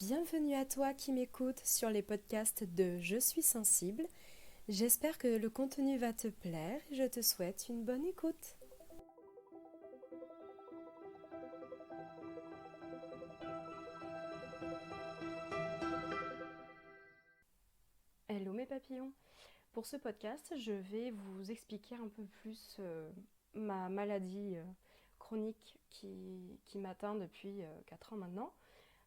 Bienvenue à toi qui m'écoutes sur les podcasts de Je suis sensible. J'espère que le contenu va te plaire et je te souhaite une bonne écoute. Hello mes papillons. Pour ce podcast, je vais vous expliquer un peu plus ma maladie chronique qui m'atteint depuis 4 ans maintenant.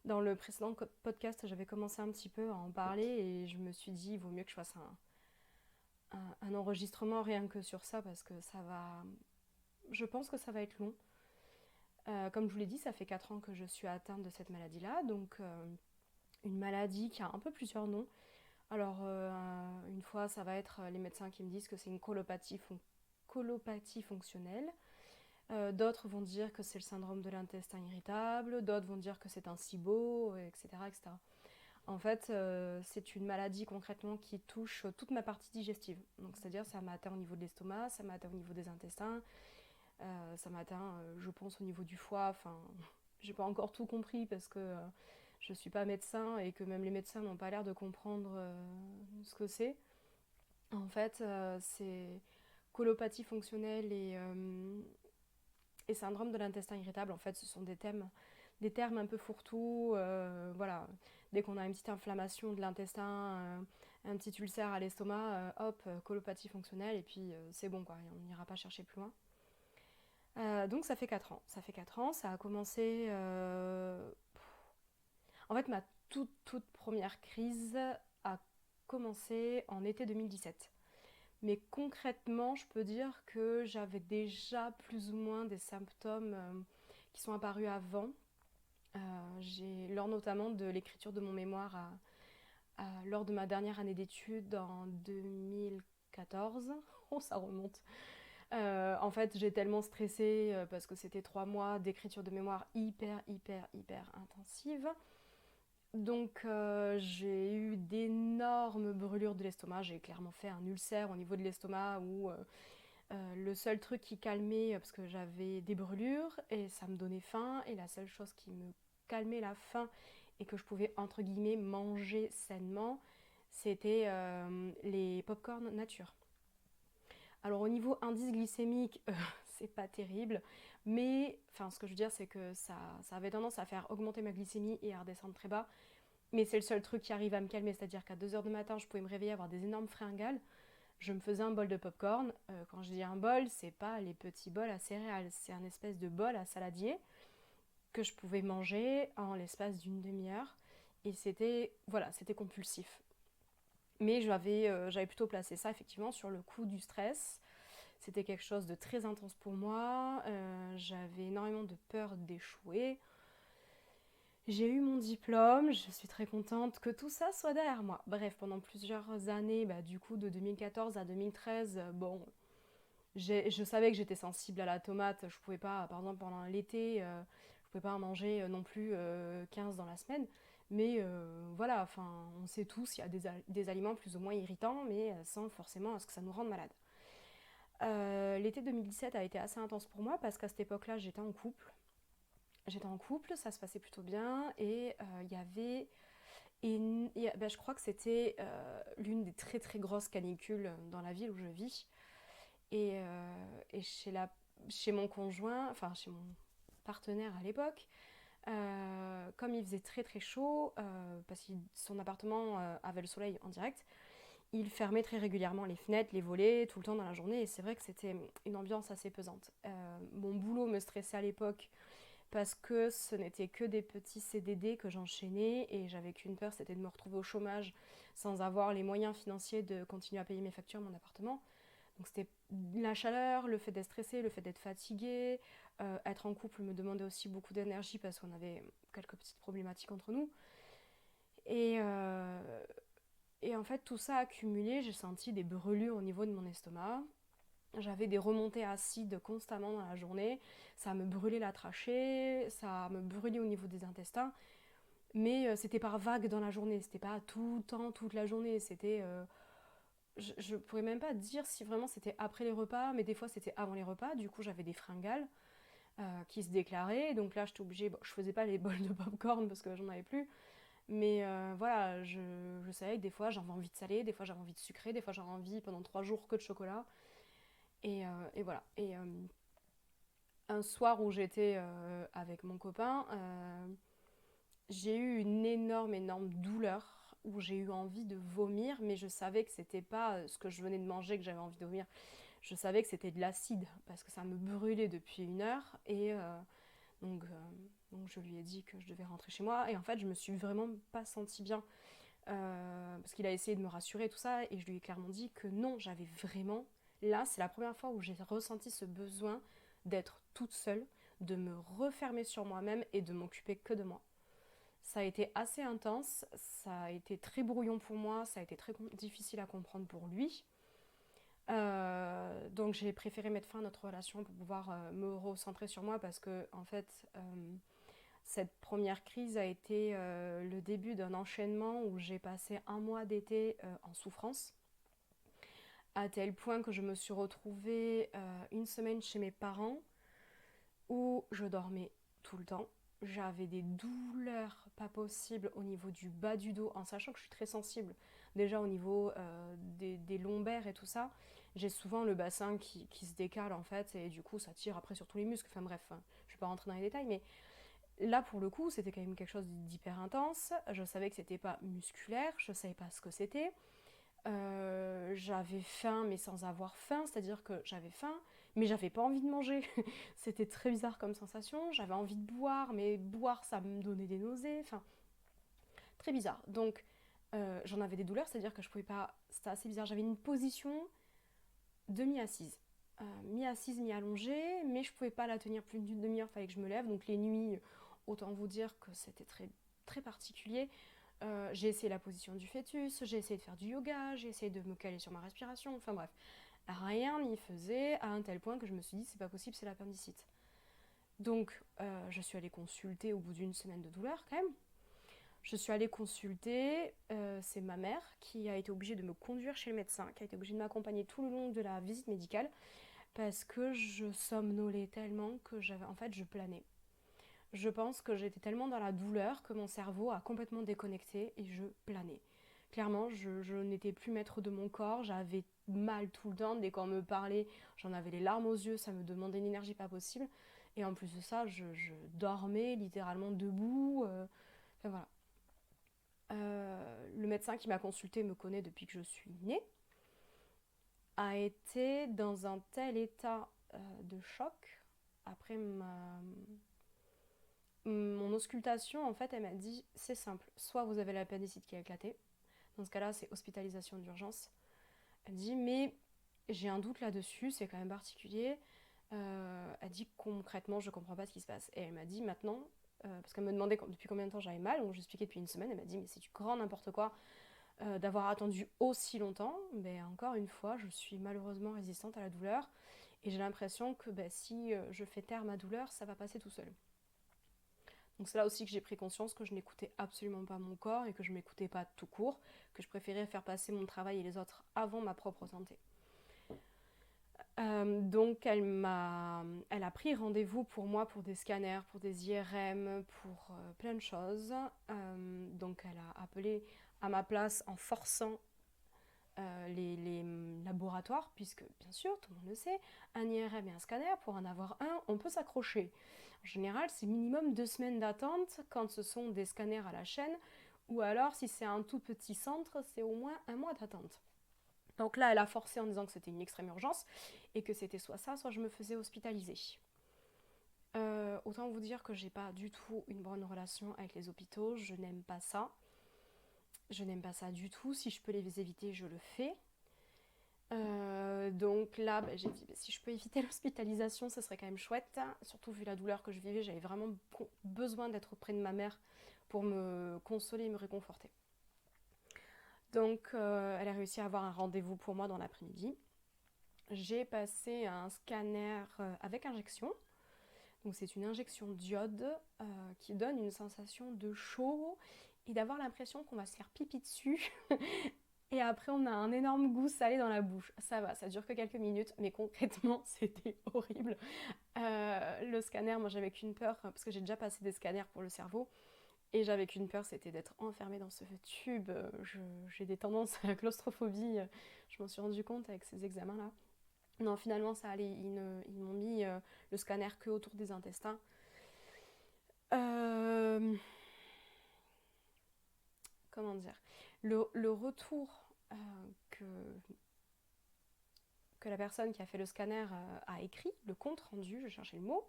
Dans le précédent podcast, j'avais commencé un petit peu à en parler et je me suis dit, il vaut mieux que je fasse un enregistrement rien que sur ça parce que je pense que ça va être long. Comme je vous l'ai dit, ça fait 4 ans que je suis atteinte de cette maladie-là, donc une maladie qui a un peu plusieurs noms. Alors, une fois, ça va être les médecins qui me disent que c'est une colopathie fonctionnelle. D'autres vont dire que c'est le syndrome de l'intestin irritable, d'autres vont dire que c'est un SIBO, etc., etc. En fait, c'est une maladie concrètement qui touche toute ma partie digestive. Donc, c'est-à-dire, ça m'a atteint au niveau de l'estomac, ça m'a atteint au niveau des intestins, ça m'a atteint, je pense, au niveau du foie. Enfin, j'ai pas encore tout compris parce que je suis pas médecin et que même les médecins n'ont pas l'air de comprendre ce que c'est. En fait, c'est colopathie fonctionnelle et syndrome de l'intestin irritable. En fait, ce sont des termes un peu fourre-tout. Voilà, dès qu'on a une petite inflammation de l'intestin, un petit ulcère à l'estomac, hop, colopathie fonctionnelle et puis c'est bon quoi, on n'ira pas chercher plus loin. Donc ça fait 4 ans. Ça fait 4 ans, ça a commencé... En fait, ma toute première crise a commencé en été 2017. Mais concrètement, je peux dire que j'avais déjà plus ou moins des symptômes qui sont apparus avant. Lors notamment de l'écriture de mon mémoire lors de ma dernière année d'études en 2014. Oh, ça remonte. En fait, j'ai tellement stressé parce que c'était 3 mois d'écriture de mémoire hyper intensive. Donc j'ai eu d'énormes brûlures de l'estomac. J'ai clairement fait un ulcère au niveau de l'estomac où le seul truc qui calmait, parce que j'avais des brûlures et ça me donnait faim, et la seule chose qui me calmait la faim et que je pouvais entre guillemets manger sainement, c'était les pop-corn nature. Alors au niveau indice glycémique, c'est pas terrible, mais enfin ce que je veux dire c'est que ça avait tendance à faire augmenter ma glycémie et à redescendre très bas. Mais c'est le seul truc qui arrive à me calmer, c'est-à-dire qu'à 2 heures du matin, je pouvais me réveiller, avoir des énormes fringales. Je me faisais un bol de popcorn. Quand je dis un bol, c'est pas les petits bols à céréales, c'est un espèce de bol à saladier que je pouvais manger en l'espace d'une demi-heure. Et c'était compulsif. Mais j'avais plutôt placé ça effectivement sur le coup du stress. C'était quelque chose de très intense pour moi. J'avais énormément de peur d'échouer. J'ai eu mon diplôme, je suis très contente que tout ça soit derrière moi. Bref, pendant plusieurs années, du coup de 2014 à 2013, bon, je savais que j'étais sensible à la tomate. Je pouvais pas, par exemple pendant l'été, je pouvais pas en manger non plus 15 dans la semaine. Mais voilà, enfin, on sait tous, il y a des aliments plus ou moins irritants, mais sans forcément à ce que ça nous rende malade. L'été 2017 a été assez intense pour moi parce qu'à cette époque-là, j'étais en couple. J'étais en couple, ça se passait plutôt bien et il y avait je crois que c'était l'une des très très grosses canicules dans la ville où je vis. Et chez mon conjoint, enfin chez mon partenaire à l'époque, comme il faisait très très chaud, parce que son appartement avait le soleil en direct, il fermait très régulièrement les fenêtres, les volets, tout le temps dans la journée. Et c'est vrai que c'était une ambiance assez pesante. Mon boulot me stressait à l'époque parce que ce n'était que des petits CDD que j'enchaînais et j'avais qu'une peur, c'était de me retrouver au chômage sans avoir les moyens financiers de continuer à payer mes factures, mon appartement. Donc c'était la chaleur, le fait d'être stressé, le fait d'être fatigué. Être en couple me demandait aussi beaucoup d'énergie parce qu'on avait quelques petites problématiques entre nous. Et, euh, et en fait, tout ça accumulé, j'ai senti des brûlures au niveau de mon estomac. J'avais des remontées acides constamment dans la journée. Ça me brûlait la trachée, ça me brûlait au niveau des intestins. Mais c'était par vague dans la journée, c'était pas tout le temps, toute la journée. Je pourrais même pas dire si vraiment c'était après les repas, mais des fois c'était avant les repas. Du coup, j'avais des fringales qui se déclaraient. Donc là, j'étais obligée. Bon, je faisais pas les bols de popcorn parce que j'en avais plus. Mais voilà, je savais que des fois j'avais envie de salé, des fois j'avais envie de sucré, des fois j'avais envie pendant 3 jours que de chocolat. Et voilà. Et un soir où j'étais avec mon copain, j'ai eu une énorme douleur où j'ai eu envie de vomir, mais je savais que c'était pas ce que je venais de manger que j'avais envie de vomir. Je savais que c'était de l'acide parce que ça me brûlait depuis 1 heure donc, euh, donc je lui ai dit que je devais rentrer chez moi et en fait je me suis vraiment pas sentie bien parce qu'il a essayé de me rassurer et tout ça et je lui ai clairement dit que non, j'avais vraiment, là c'est la première fois où j'ai ressenti ce besoin d'être toute seule, de me refermer sur moi-même et de m'occuper que de moi. Ça a été assez intense, ça a été très brouillon pour moi, ça a été très difficile à comprendre pour lui. Donc j'ai préféré mettre fin à notre relation pour pouvoir me recentrer sur moi parce que en fait cette première crise a été le début d'un enchaînement où j'ai passé un mois d'été en souffrance à tel point que je me suis retrouvée 1 semaine chez mes parents où je dormais tout le temps. J'avais des douleurs pas possibles au niveau du bas du dos, en sachant que je suis très sensible. Déjà au niveau des lombaires et tout ça, j'ai souvent le bassin qui se décale en fait, et du coup ça tire après sur tous les muscles. Enfin bref, je vais pas rentrer dans les détails, mais là pour le coup c'était quand même quelque chose d'hyper intense. Je savais que c'était pas musculaire, je savais pas ce que c'était. J'avais faim mais sans avoir faim, c'est-à-dire que j'avais faim mais j'avais pas envie de manger. C'était très bizarre comme sensation. J'avais envie de boire mais boire ça me donnait des nausées. Enfin, très bizarre. Donc j'en avais des douleurs, c'est-à-dire que je pouvais pas. C'était assez bizarre. J'avais une position demi-assise. Mi-assise, mi-allongée, mais je pouvais pas la tenir plus d'une demi-heure, fallait que je me lève. Donc les nuits, autant vous dire que c'était très, très particulier. J'ai essayé la position du fœtus, j'ai essayé de faire du yoga, j'ai essayé de me caler sur ma respiration, enfin bref, rien n'y faisait à un tel point que je me suis dit c'est pas possible, c'est l'appendicite. Donc je suis allée consulter au bout d'1 semaine de douleur quand même. Je suis allée consulter, c'est ma mère qui a été obligée de me conduire chez le médecin, qui a été obligée de m'accompagner tout le long de la visite médicale parce que je somnolais tellement que j'avais, en fait je planais. Je pense que j'étais tellement dans la douleur que mon cerveau a complètement déconnecté et je planais. Clairement, je n'étais plus maître de mon corps, j'avais mal tout le temps, dès qu'on me parlait, j'en avais les larmes aux yeux, ça me demandait une énergie pas possible. Et en plus de ça, je dormais littéralement debout. Enfin voilà. Le médecin qui m'a consulté me connaît depuis que je suis née, a été dans un tel état de choc après mon auscultation, en fait, elle m'a dit c'est simple, soit vous avez l'appendicite qui a éclaté, dans ce cas-là, c'est hospitalisation d'urgence. Elle dit mais j'ai un doute là-dessus, c'est quand même particulier. Elle dit concrètement, je comprends pas ce qui se passe. Et elle m'a dit maintenant, parce qu'elle me demandait depuis combien de temps j'avais mal, donc j'expliquais depuis 1 semaine, elle m'a dit mais c'est du grand n'importe quoi d'avoir attendu aussi longtemps. Mais encore une fois, je suis malheureusement résistante à la douleur et j'ai l'impression que si je fais taire ma douleur, ça va passer tout seul. Donc c'est là aussi que j'ai pris conscience que je n'écoutais absolument pas mon corps et que je m'écoutais pas tout court, que je préférais faire passer mon travail et les autres avant ma propre santé. Donc elle a pris rendez-vous pour moi pour des scanners, pour des IRM, pour plein de choses. Donc elle a appelé à ma place en forçant les laboratoires, puisque bien sûr, tout le monde le sait, un IRM et un scanner, pour en avoir un, on peut s'accrocher. En général, c'est minimum 2 semaines d'attente quand ce sont des scanners à la chaîne, ou alors si c'est un tout petit centre, c'est au moins 1 mois d'attente. Donc là, elle a forcé en disant que c'était une extrême urgence et que c'était soit ça, soit je me faisais hospitaliser. Autant vous dire que j'ai pas du tout une bonne relation avec les hôpitaux, je n'aime pas ça. Je n'aime pas ça du tout. Si je peux les éviter, je le fais. Donc là, j'ai dit si je peux éviter l'hospitalisation, ça serait quand même chouette. Surtout vu la douleur que je vivais, j'avais vraiment besoin d'être auprès de ma mère pour me consoler et me réconforter. Donc elle a réussi à avoir un rendez-vous pour moi dans l'après-midi. J'ai passé un scanner avec injection. Donc c'est une injection d'iode qui donne une sensation de chaud et d'avoir l'impression qu'on va se faire pipi dessus. Et après, on a un énorme goût salé dans la bouche. Ça va, ça dure que quelques minutes, mais concrètement, c'était horrible. Le scanner, moi, j'avais qu'une peur, parce que j'ai déjà passé des scanners pour le cerveau. Et j'avais qu'une peur, c'était d'être enfermée dans ce tube. J'ai des tendances à la claustrophobie, je m'en suis rendu compte avec ces examens-là. Non, finalement, ça allait. Ils m'ont mis le scanner que autour des intestins. Euh, Comment dire, le retour que, que la personne qui a fait le scanner a écrit, le compte rendu, je cherchais le mot.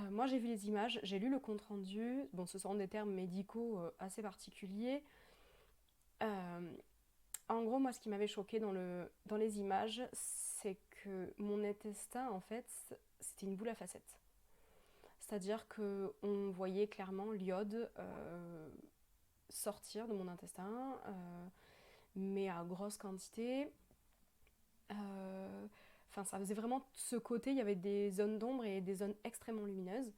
Moi j'ai vu les images, j'ai lu le compte rendu. Bon, ce sont des termes médicaux assez particuliers. Euh, En gros, moi ce qui m'avait choqué dans les images, c'est que mon intestin, en fait, c'était une boule à facettes. C'est-à-dire qu'on voyait clairement l'iode sortir de mon intestin, mais à grosse quantité. Enfin, ça faisait vraiment ce côté, il y avait des zones d'ombre et des zones extrêmement lumineuses,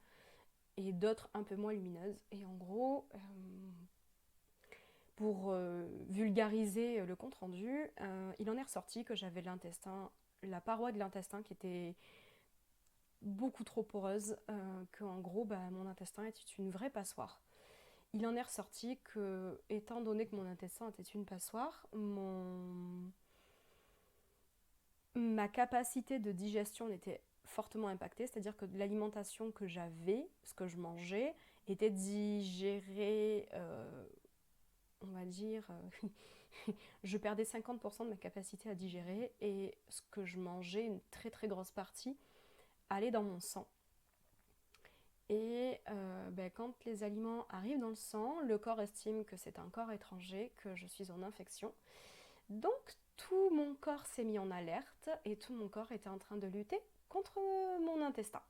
et d'autres un peu moins lumineuses. Et en gros, pour vulgariser le compte rendu, il en est ressorti que j'avais l'intestin, la paroi de l'intestin qui était beaucoup trop poreuse, qu'en gros, bah, mon intestin était une vraie passoire. Il en est ressorti que, étant donné que mon intestin était une passoire, ma capacité de digestion était fortement impactée, c'est-à-dire que l'alimentation que j'avais, ce que je mangeais, était digéré, on va dire, je perdais 50% de ma capacité à digérer, et ce que je mangeais, une très très grosse partie, allait dans mon sang. Et ben, quand les aliments arrivent dans le sang, le corps estime que c'est un corps étranger, que je suis en infection. Donc tout mon corps s'est mis en alerte et tout mon corps était en train de lutter contre mon intestin.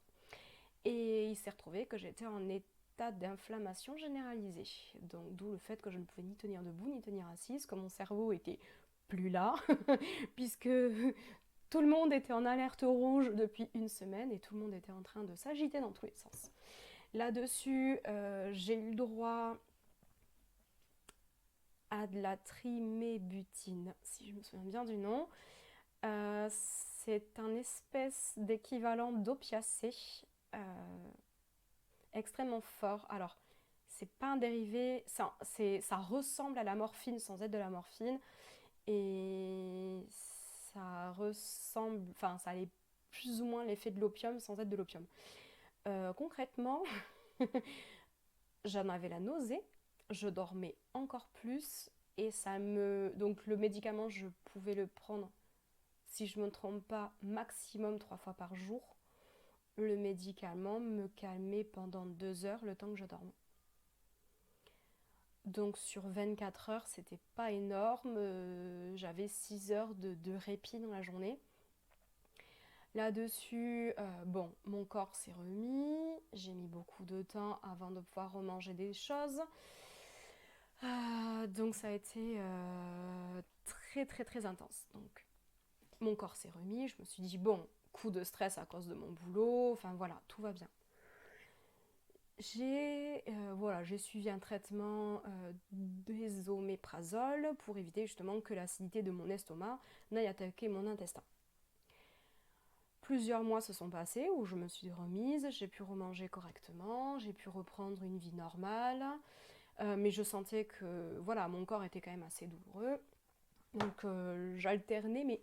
Et il s'est retrouvé que j'étais en état d'inflammation généralisée. Donc d'où le fait que je ne pouvais ni tenir debout ni tenir assise, que mon cerveau était plus là, puisque tout le monde était en alerte rouge depuis une semaine et tout le monde était en train de s'agiter dans tous les sens. Là-dessus, j'ai eu le droit à de la trimébutine, si je me souviens bien du nom. C'est un espèce d'équivalent d'opiacé extrêmement fort. Alors, c'est pas un dérivé, ça ressemble à la morphine sans être de la morphine. Et ça ressemble, enfin, ça a plus ou moins l'effet de l'opium sans être de l'opium. Concrètement, j'en avais la nausée, je dormais encore plus et donc le médicament, je pouvais le prendre, si je ne me trompe pas, maximum 3 fois par jour. Le médicament me calmait pendant 2 heures le temps que je dormais. Donc sur 24 heures, c'était pas énorme. J'avais 6 heures de répit dans la journée. Là-dessus, bon, mon corps s'est remis. J'ai mis beaucoup de temps avant de pouvoir remanger des choses. Donc ça a été très très très intense. Donc mon corps s'est remis. Je me suis dit, bon, coup de stress à cause de mon boulot. Enfin voilà, tout va bien. J'ai suivi un traitement d'ésoméprazole pour éviter justement que l'acidité de mon estomac n'aille attaquer mon intestin. Plusieurs mois se sont passés où je me suis remise, j'ai pu remanger correctement, j'ai pu reprendre une vie normale, mais je sentais que voilà, mon corps était quand même assez douloureux. Donc j'alternais, mais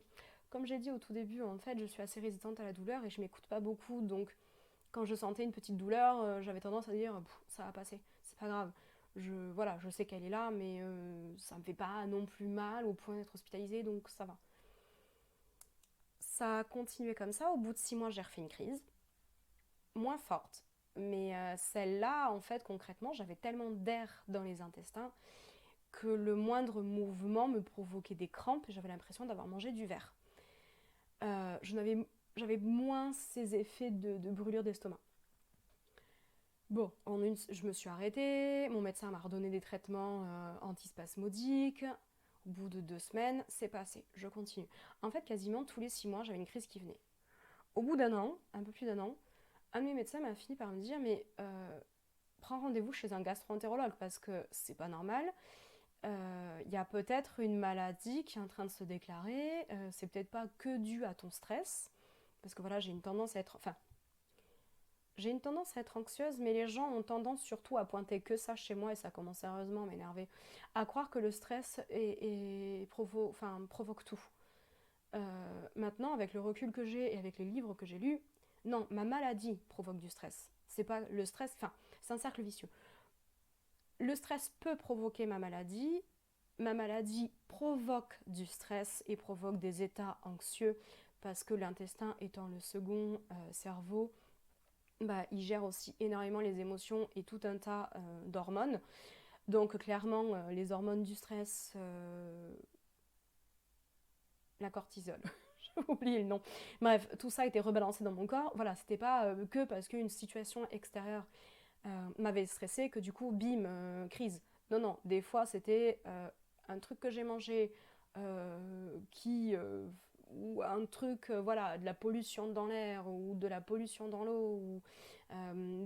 comme j'ai dit au tout début, en fait, je suis assez résistante à la douleur et je m'écoute pas beaucoup, donc quand je sentais une petite douleur, j'avais tendance à dire ça va passer, c'est pas grave. Voilà, je sais qu'elle est là, mais ça me fait pas non plus mal au point d'être hospitalisée, donc ça va. Ça a continué comme ça. Au bout de 6 mois, j'ai refait une crise, moins forte. Mais celle-là, en fait, concrètement, j'avais tellement d'air dans les intestins que le moindre mouvement me provoquait des crampes et j'avais l'impression d'avoir mangé du verre. J'avais moins ces effets de brûlure d'estomac. Bon, je me suis arrêtée, mon médecin m'a redonné des traitements antispasmodiques. Au bout de 2 semaines, c'est passé, je continue. En fait, quasiment tous les 6 mois, j'avais une crise qui venait. Au bout d'un an, un peu plus d'un an, un de mes médecins m'a fini par me dire mais prends rendez-vous chez un gastro-entérologue parce que c'est pas normal. Il y a peut-être une maladie qui est en train de se déclarer. C'est peut-être pas que dû à ton stress parce que voilà, j'ai une tendance à être, enfin, j'ai une tendance à être anxieuse, mais les gens ont tendance surtout à pointer que ça chez moi, et ça commence sérieusement à m'énerver, à croire que le stress provoque tout. Maintenant, avec le recul que j'ai et avec les livres que j'ai lus, non, ma maladie provoque du stress. C'est pas le stress, enfin, c'est un cercle vicieux. Le stress peut provoquer ma maladie provoque du stress et provoque des états anxieux parce que l'intestin étant le second cerveau, bah, il gère aussi énormément les émotions et tout un tas d'hormones. Donc clairement, les hormones du stress, la cortisol, j'ai oublié le nom. Bref, tout ça a été rebalancé dans mon corps. Voilà, c'était pas que parce qu'une situation extérieure m'avait stressée que du coup, bim, crise. Non, non, des fois c'était un truc que j'ai mangé ou un truc, voilà, de la pollution dans l'air ou de la pollution dans l'eau ou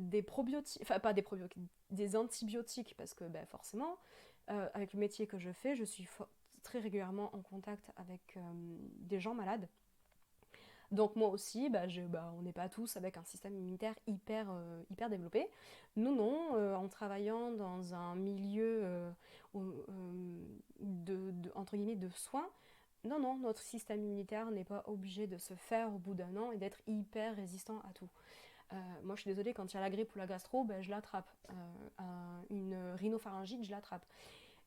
des probiotiques, enfin pas des probiotiques, des antibiotiques parce que ben, forcément, avec le métier que je fais, je suis très régulièrement en contact avec des gens malades. Donc moi aussi, on n'est pas tous avec un système immunitaire hyper développé. Nous non, en travaillant dans un milieu entre guillemets de soins, non, non, notre système immunitaire n'est pas obligé de se faire au bout d'un an et d'être hyper résistant à tout. Moi je suis désolée, quand il y a la grippe ou la gastro, ben, je l'attrape. Une rhinopharyngite, je l'attrape.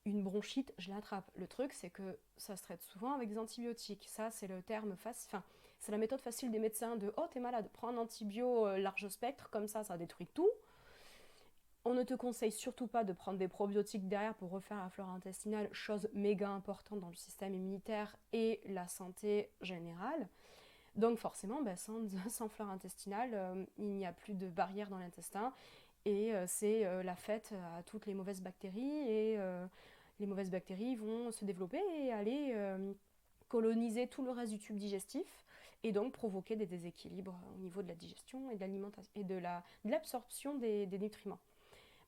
Une bronchite, je l'attrape. Le truc, c'est que ça se traite souvent avec des antibiotiques. Ça, c'est le terme facile. Enfin, c'est la méthode facile des médecins de oh, t'es malade, prends un antibio large spectre, comme ça détruit tout. On ne te conseille surtout pas de prendre des probiotiques derrière pour refaire la flore intestinale, chose méga importante dans le système immunitaire et la santé générale. Donc forcément, sans flore intestinale, il n'y a plus de barrière dans l'intestin et c'est la fête à toutes les mauvaises bactéries et les mauvaises bactéries vont se développer et aller coloniser tout le reste du tube digestif et donc provoquer des déséquilibres au niveau de la digestion et de l'alimentation et de l'absorption des nutriments.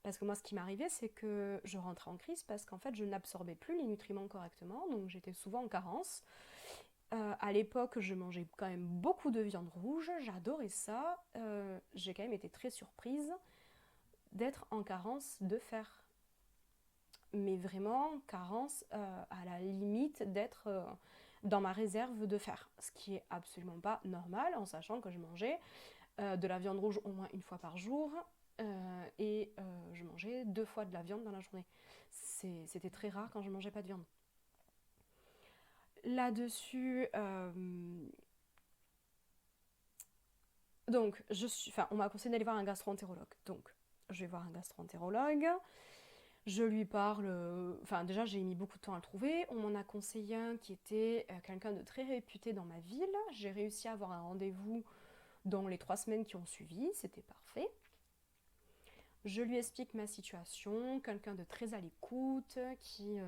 Parce que moi, ce qui m'arrivait, c'est que je rentrais en crise parce qu'en fait, je n'absorbais plus les nutriments correctement, donc j'étais souvent en carence. À l'époque, je mangeais quand même beaucoup de viande rouge, j'adorais ça. J'ai quand même été très surprise d'être en carence de fer. Mais vraiment, carence à la limite d'être dans ma réserve de fer. Ce qui est absolument pas normal, en sachant que je mangeais de la viande rouge au moins une fois par jour et je mangeais 2 fois de la viande dans la journée. C'était très rare quand je mangeais pas de viande. Là-dessus, donc, on m'a conseillé d'aller voir un gastro-entérologue. Donc, je vais voir un gastro-entérologue. Je lui parle. Enfin, déjà, j'ai mis beaucoup de temps à le trouver. On m'en a conseillé un qui était quelqu'un de très réputé dans ma ville. J'ai réussi à avoir un rendez-vous dans les 3 semaines qui ont suivi. C'était parfait. Je lui explique ma situation. Quelqu'un de très à l'écoute qui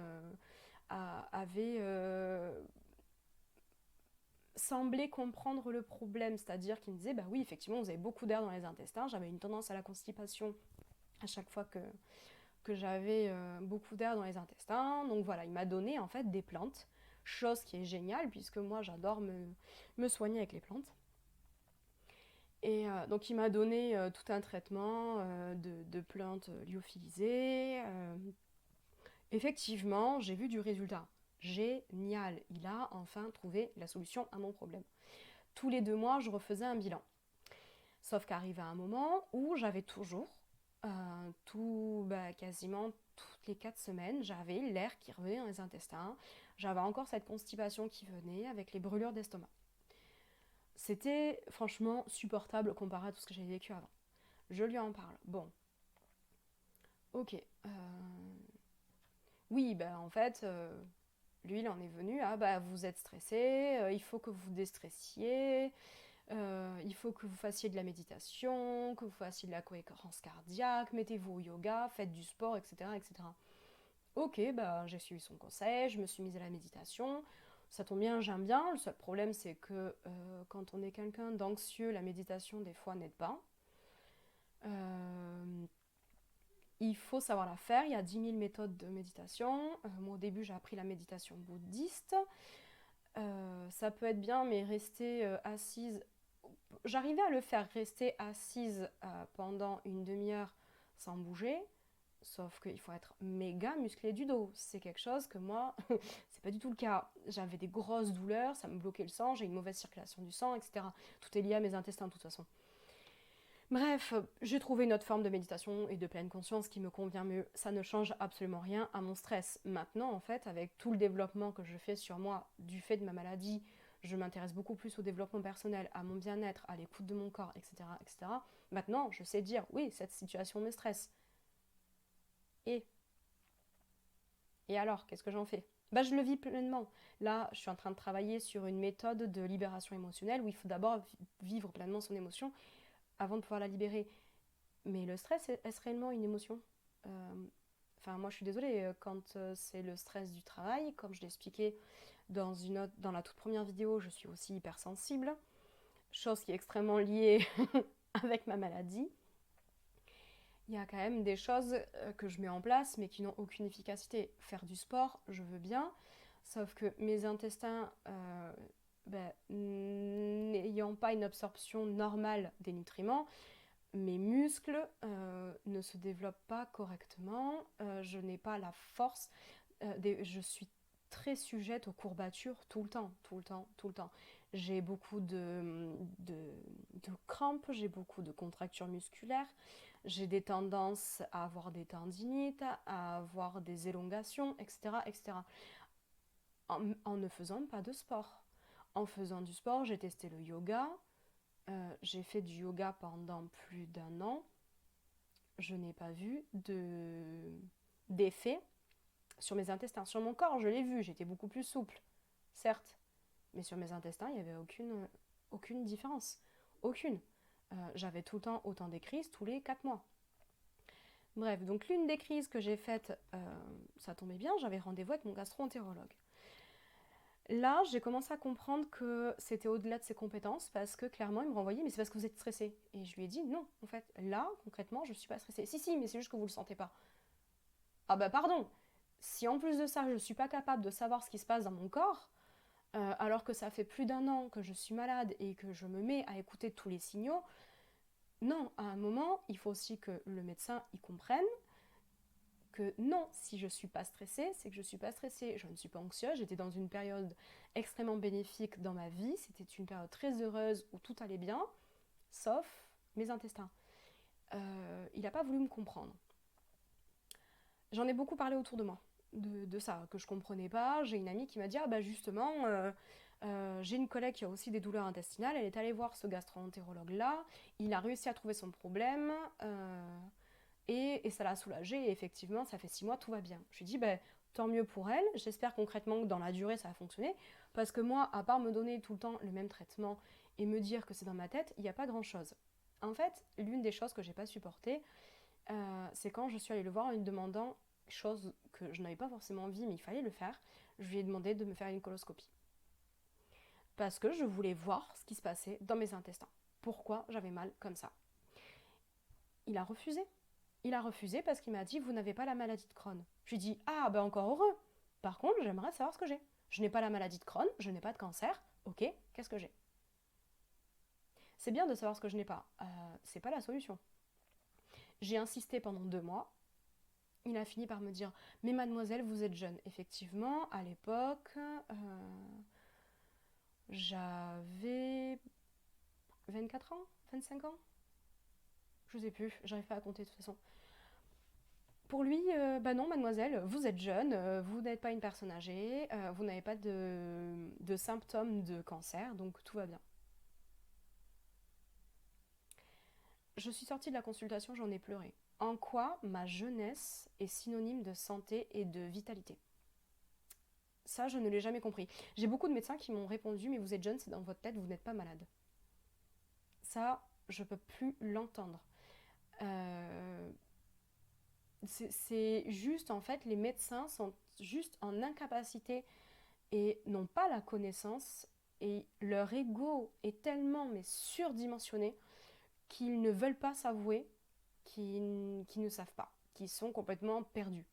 avait semblait comprendre le problème, c'est-à-dire qu'il me disait bah oui effectivement vous avez beaucoup d'air dans les intestins, j'avais une tendance à la constipation à chaque fois que j'avais beaucoup d'air dans les intestins, donc voilà, il m'a donné en fait des plantes, chose qui est géniale puisque moi j'adore me soigner avec les plantes. Et donc il m'a donné tout un traitement de plantes lyophilisées. Effectivement, j'ai vu du résultat. Génial, il a enfin trouvé la solution à mon problème. Tous les 2 mois, je refaisais un bilan. Sauf qu'arrivait un moment où j'avais toujours, quasiment toutes les 4 semaines, j'avais l'air qui revenait dans les intestins. J'avais encore cette constipation qui venait avec les brûlures d'estomac. C'était franchement supportable comparé à tout ce que j'avais vécu avant. Je lui en parle. Bon, ok. Oui, en fait, lui, il en est venu à vous êtes stressé, il faut que vous déstressiez, il faut que vous fassiez de la méditation, que vous fassiez de la cohérence cardiaque, mettez-vous au yoga, faites du sport, etc. etc. Ok, j'ai suivi son conseil, je me suis mise à la méditation. Ça tombe bien, j'aime bien. Le seul problème, c'est que quand on est quelqu'un d'anxieux, la méditation, des fois, n'aide pas. Il faut savoir la faire. Il y a 10 000 méthodes de méditation. Moi, au début, j'ai appris la méditation bouddhiste. Ça peut être bien, mais rester assise J'arrivais à le faire rester assise pendant une demi-heure sans bouger, sauf qu'il faut être méga musclé du dos. C'est quelque chose que moi, c'est pas du tout le cas. J'avais des grosses douleurs, ça me bloquait le sang, j'ai une mauvaise circulation du sang, etc. Tout est lié à mes intestins de toute façon. Bref, j'ai trouvé une autre forme de méditation et de pleine conscience qui me convient mieux. Ça ne change absolument rien à mon stress. Maintenant, en fait, avec tout le développement que je fais sur moi du fait de ma maladie, je m'intéresse beaucoup plus au développement personnel, à mon bien-être, à l'écoute de mon corps, etc., etc. Maintenant, je sais dire, oui, cette situation me stresse. Et Et alors, qu'est-ce que j'en fais? Bah, je le vis pleinement. Là, je suis en train de travailler sur une méthode de libération émotionnelle où il faut d'abord vivre pleinement son émotion avant de pouvoir la libérer. Mais le stress, est-ce réellement une émotion? Euh, Enfin, moi, je suis désolée, quand c'est le stress du travail, comme je l'ai expliqué dans la toute première vidéo, je suis aussi hypersensible, chose qui est extrêmement liée avec ma maladie. Il y a quand même des choses que je mets en place mais qui n'ont aucune efficacité. Faire du sport, je veux bien, sauf que mes intestins, n'ayant pas une absorption normale des nutriments, mes muscles ne se développent pas correctement, je n'ai pas la force, je suis très sujette aux courbatures tout le temps, tout le temps, tout le temps. J'ai beaucoup de crampes, j'ai beaucoup de contractures musculaires, j'ai des tendances à avoir des tendinites, à avoir des élongations, etc. etc. En ne faisant pas de sport. En faisant du sport, j'ai testé le yoga, j'ai fait du yoga pendant plus d'un an, je n'ai pas vu d'effet sur mes intestins. Sur mon corps, je l'ai vu, j'étais beaucoup plus souple, certes, mais sur mes intestins, il n'y avait aucune différence. Aucune. J'avais tout le temps autant des crises tous les 4 mois. Bref, donc l'une des crises que j'ai faites, ça tombait bien, j'avais rendez-vous avec mon gastro-entérologue. Là, j'ai commencé à comprendre que c'était au-delà de ses compétences parce que clairement, il me renvoyait, mais c'est parce que vous êtes stressé. Et je lui ai dit, non, en fait, là, concrètement, je ne suis pas stressée. Si, mais c'est juste que vous ne le sentez pas. Ah bah pardon, si en plus de ça, je ne suis pas capable de savoir ce qui se passe dans mon corps, alors que ça fait plus d'un an que je suis malade et que je me mets à écouter tous les signaux, non, à un moment, il faut aussi que le médecin y comprenne que non, si je ne suis pas stressée, c'est que je ne suis pas stressée. Je ne suis pas anxieuse, j'étais dans une période extrêmement bénéfique dans ma vie, c'était une période très heureuse où tout allait bien, sauf mes intestins. Il n'a pas voulu me comprendre. J'en ai beaucoup parlé autour de moi, de ça, que je comprenais pas. J'ai une amie qui m'a dit, ah bah justement, j'ai une collègue qui a aussi des douleurs intestinales, elle est allée voir ce gastro-entérologue-là, il a réussi à trouver son problème, et ça l'a soulagée, et effectivement, ça fait 6 mois, tout va bien. Je lui ai dit, bah, tant mieux pour elle, j'espère concrètement que dans la durée, ça va fonctionner, parce que moi, à part me donner tout le temps le même traitement et me dire que c'est dans ma tête, il n'y a pas grand-chose. En fait, l'une des choses que j'ai pas supportées, c'est quand je suis allée le voir en lui demandant, chose que je n'avais pas forcément envie, mais il fallait le faire, je lui ai demandé de me faire une coloscopie. Parce que je voulais voir ce qui se passait dans mes intestins. Pourquoi j'avais mal comme ça. Il a refusé. Il a refusé parce qu'il m'a dit, vous n'avez pas la maladie de Crohn. Je lui ai dit, ah ben encore heureux. Par contre, j'aimerais savoir ce que j'ai. Je n'ai pas la maladie de Crohn, je n'ai pas de cancer. Ok, qu'est-ce que j'ai? C'est bien de savoir ce que je n'ai pas. C'est pas la solution. J'ai insisté pendant 2 mois. Il a fini par me dire, mais mademoiselle, vous êtes jeune. Effectivement, à l'époque, j'avais 24 ans, 25 ans. Je sais plus, j'arrive pas à compter de toute façon. Pour lui, bah non, mademoiselle, vous êtes jeune, vous n'êtes pas une personne âgée, vous n'avez pas de symptômes de cancer, donc tout va bien. Je suis sortie de la consultation, j'en ai pleuré. En quoi ma jeunesse est synonyme de santé et de vitalité? Ça, je ne l'ai jamais compris. J'ai beaucoup de médecins qui m'ont répondu, mais vous êtes jeune, c'est dans votre tête, vous n'êtes pas malade. Ça, je peux plus l'entendre. Euh, c'est juste, en fait, les médecins sont juste en incapacité et n'ont pas la connaissance et leur ego est tellement mais surdimensionné qu'ils ne veulent pas s'avouer qu'ils ne savent pas, qu'ils sont complètement perdus.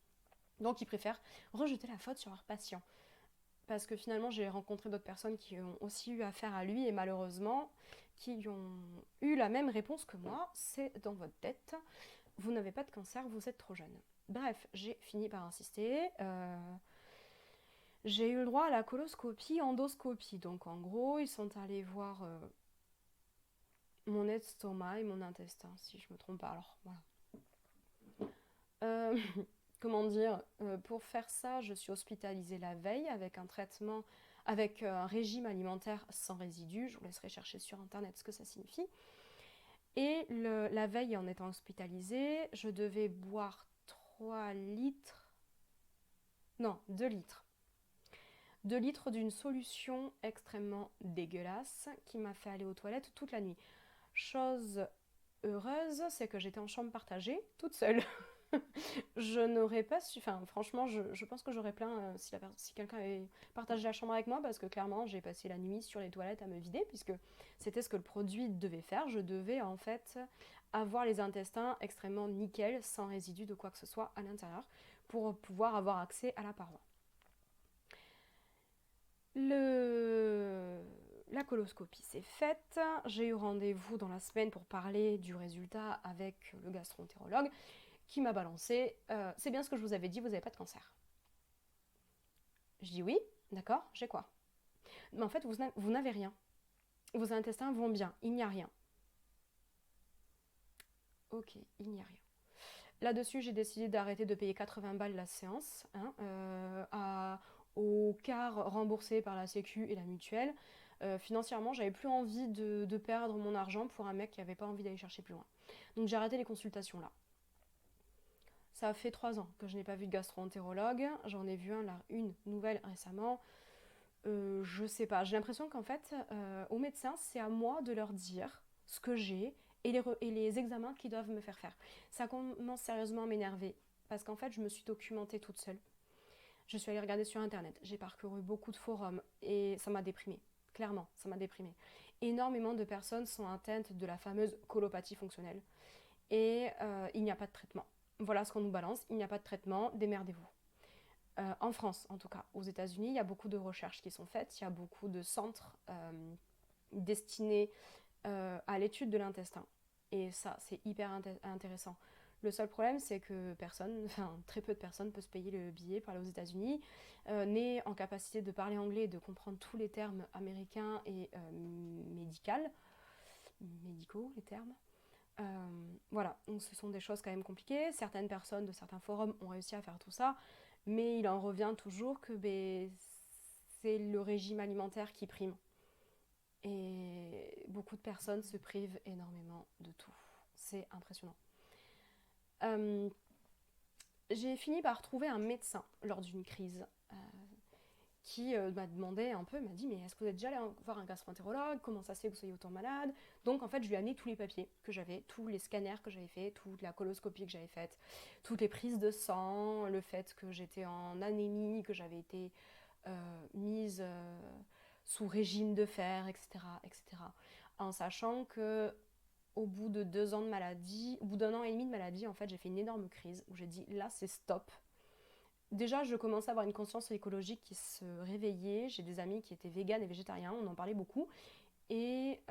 Donc ils préfèrent rejeter la faute sur leur patient. Parce que finalement j'ai rencontré d'autres personnes qui ont aussi eu affaire à lui et malheureusement qui ont eu la même réponse que moi, c'est dans votre tête, vous n'avez pas de cancer, vous êtes trop jeune. Bref, j'ai fini par insister. J'ai eu le droit à la coloscopie, endoscopie. Donc en gros, ils sont allés voir mon estomac et mon intestin, si je me trompe pas. Alors voilà. Euh, comment dire, pour faire ça, je suis hospitalisée la veille avec un traitement, avec un régime alimentaire sans résidus. Je vous laisserai chercher sur internet ce que ça signifie. Et la veille, en étant hospitalisée, je devais boire 3 litres, non, 2 litres. 2 litres d'une solution extrêmement dégueulasse qui m'a fait aller aux toilettes toute la nuit. Chose heureuse, c'est que j'étais en chambre partagée, toute seule. Je n'aurais pas su. Enfin, franchement, je pense que j'aurais plaint si quelqu'un avait partagé la chambre avec moi, parce que clairement, j'ai passé la nuit sur les toilettes à me vider, puisque c'était ce que le produit devait faire. Je devais en fait avoir les intestins extrêmement nickel, sans résidus de quoi que ce soit à l'intérieur, pour pouvoir avoir accès à la paroi. La coloscopie s'est faite. J'ai eu rendez-vous dans la semaine pour parler du résultat avec le gastro-entérologue, qui m'a balancé c'est bien ce que je vous avais dit, vous n'avez pas de cancer. Je dis oui, d'accord, j'ai quoi? Mais en fait, vous n'avez rien. Vos intestins vont bien, il n'y a rien. Ok, il n'y a rien. Là-dessus, j'ai décidé d'arrêter de payer 80 balles la séance, au quart remboursé par la Sécu et la mutuelle. Financièrement, j'avais plus envie de perdre mon argent pour un mec qui n'avait pas envie d'aller chercher plus loin. Donc j'ai arrêté les consultations là. Ça fait 3 ans que je n'ai pas vu de gastro-entérologue. J'en ai vu une nouvelle récemment. Je sais pas. J'ai l'impression qu'en fait, aux médecins, c'est à moi de leur dire ce que j'ai et les examens qu'ils doivent me faire faire. Ça commence sérieusement à m'énerver parce qu'en fait, je me suis documentée toute seule. Je suis allée regarder sur internet. J'ai parcouru beaucoup de forums et ça m'a déprimée. Clairement, ça m'a déprimée. Énormément de personnes sont atteintes de la fameuse colopathie fonctionnelle et il n'y a pas de traitement. Voilà ce qu'on nous balance, il n'y a pas de traitement, démerdez-vous. En France, en tout cas, aux États-Unis, il y a beaucoup de recherches qui sont faites, il y a beaucoup de centres destinés à l'étude de l'intestin. Et ça, c'est hyper intéressant. Le seul problème, c'est que très peu de personnes peuvent se payer le billet pour aller aux États-Unis, n'est en capacité de parler anglais et de comprendre tous les termes américains et médicaux, les termes. Voilà, donc ce sont des choses quand même compliquées. Certaines personnes de certains forums ont réussi à faire tout ça, mais il en revient toujours que c'est le régime alimentaire qui prime. Et beaucoup de personnes se privent énormément de tout. C'est impressionnant. Euh, j'ai fini par trouver un médecin lors d'une crise qui m'a demandé un peu, m'a dit mais est-ce que vous êtes déjà allé voir un gastro-entérologue? Comment ça se fait que vous soyez autant malade? Donc en fait je lui ai amené tous les papiers que j'avais, tous les scanners que j'avais fait, toute la coloscopie que j'avais faite, toutes les prises de sang, le fait que j'étais en anémie, que j'avais été mise sous régime de fer, etc., etc. En sachant que au bout de 2 ans de maladie, au bout d'1 an et demi de maladie, en fait j'ai fait une énorme crise où j'ai dit là c'est stop. Déjà, je commençais à avoir une conscience écologique qui se réveillait. J'ai des amis qui étaient véganes et végétariens, on en parlait beaucoup. Et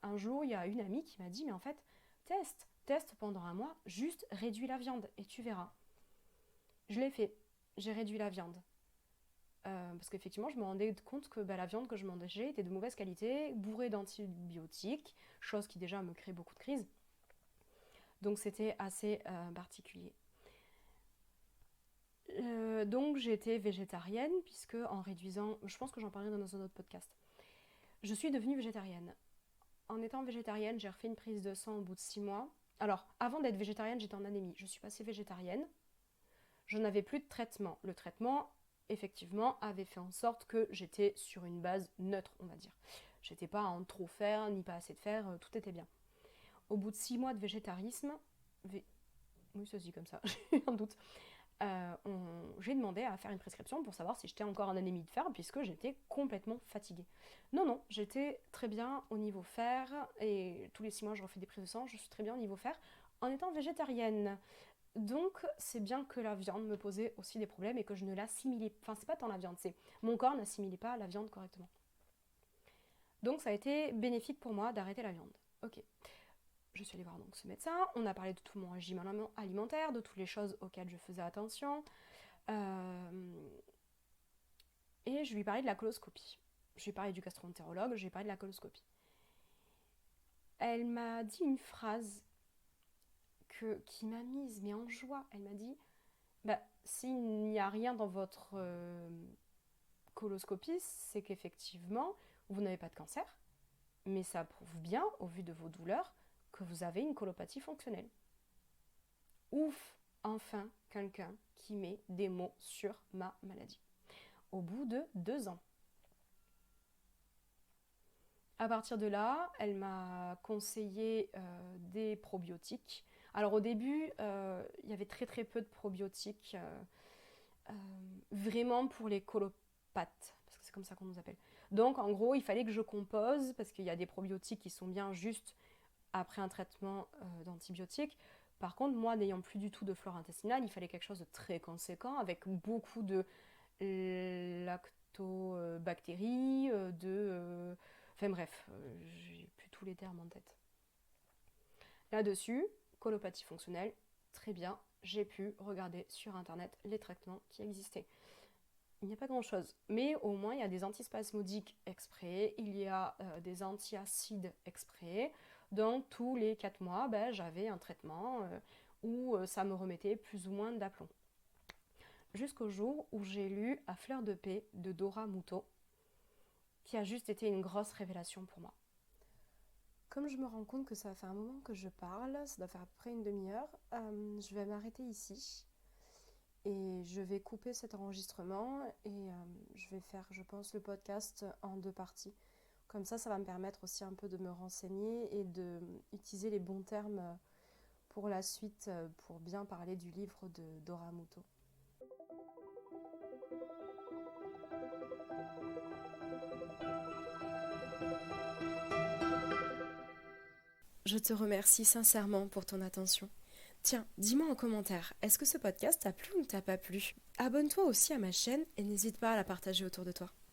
un jour, il y a une amie qui m'a dit, mais en fait, teste pendant 1 mois, juste réduis la viande et tu verras. Je l'ai fait, j'ai réduit la viande. Parce qu'effectivement, je me rendais compte que la viande que je mangeais était de mauvaise qualité, bourrée d'antibiotiques, chose qui déjà me crée beaucoup de crises. Donc c'était assez particulier. Donc j'ai été végétarienne, puisque en réduisant, je pense que j'en parlerai dans un autre podcast, je suis devenue végétarienne. En étant végétarienne, j'ai refait une prise de sang au bout de 6 mois. Alors, avant d'être végétarienne, j'étais en anémie. Je suis passée végétarienne. Je n'avais plus de traitement. Le traitement, effectivement, avait fait en sorte que j'étais sur une base neutre, on va dire. J'étais pas en trop fer, ni pas assez de fer, tout était bien. Au bout de 6 mois de végétarisme, oui, ça se dit comme ça, j'ai un doute. J'ai demandé à faire une prescription pour savoir si j'étais encore en anémie de fer, puisque j'étais complètement fatiguée. Non, j'étais très bien au niveau fer, et tous les 6 mois je refais des prises de sang, je suis très bien au niveau fer, en étant végétarienne. Donc c'est bien que la viande me posait aussi des problèmes et que je ne l'assimilais, enfin c'est pas tant la viande, c'est mon corps n'assimilait pas la viande correctement. Donc ça a été bénéfique pour moi d'arrêter la viande. Ok. Je suis allée voir donc ce médecin, on a parlé de tout mon régime alimentaire, de toutes les choses auxquelles je faisais attention, et je lui parlais de la coloscopie. Je lui ai parlé du gastro-entérologue, je lui ai parlé de la coloscopie. Elle m'a dit une phrase qui m'a mise mais en joie. Elle m'a dit s'il n'y a rien dans votre coloscopie, c'est qu'effectivement, vous n'avez pas de cancer, mais ça prouve bien, au vu de vos douleurs, que vous avez une colopathie fonctionnelle. Ouf, enfin quelqu'un qui met des mots sur ma maladie. Au bout de 2 ans. À partir de là, elle m'a conseillé des probiotiques. Alors au début, il y avait très très peu de probiotiques, vraiment pour les colopathes, parce que c'est comme ça qu'on nous appelle. Donc en gros, il fallait que je compose, parce qu'il y a des probiotiques qui sont bien juste après un traitement d'antibiotiques. Par contre, moi, n'ayant plus du tout de flore intestinale, il fallait quelque chose de très conséquent, avec beaucoup de lactobactéries, enfin bref, j'ai plus tous les termes en tête. Là-dessus, colopathie fonctionnelle, très bien, j'ai pu regarder sur internet les traitements qui existaient. Il n'y a pas grand-chose, mais au moins il y a des antispasmodiques exprès, il y a des antiacides exprès, donc tous les 4 mois, j'avais un traitement où ça me remettait plus ou moins d'aplomb. Jusqu'au jour où j'ai lu À fleur de paix de Dora Muto, qui a juste été une grosse révélation pour moi. Comme je me rends compte que ça fait un moment que je parle, ça doit faire à peu près une demi-heure, je vais m'arrêter ici et je vais couper cet enregistrement et je vais faire, je pense, le podcast en 2 parties. Comme ça va me permettre aussi un peu de me renseigner et d'utiliser les bons termes pour la suite, pour bien parler du livre de Dora Muto. Je te remercie sincèrement pour ton attention. Tiens, dis-moi en commentaire, est-ce que ce podcast t'a plu ou ne t'a pas plu ? Abonne-toi aussi à ma chaîne et n'hésite pas à la partager autour de toi.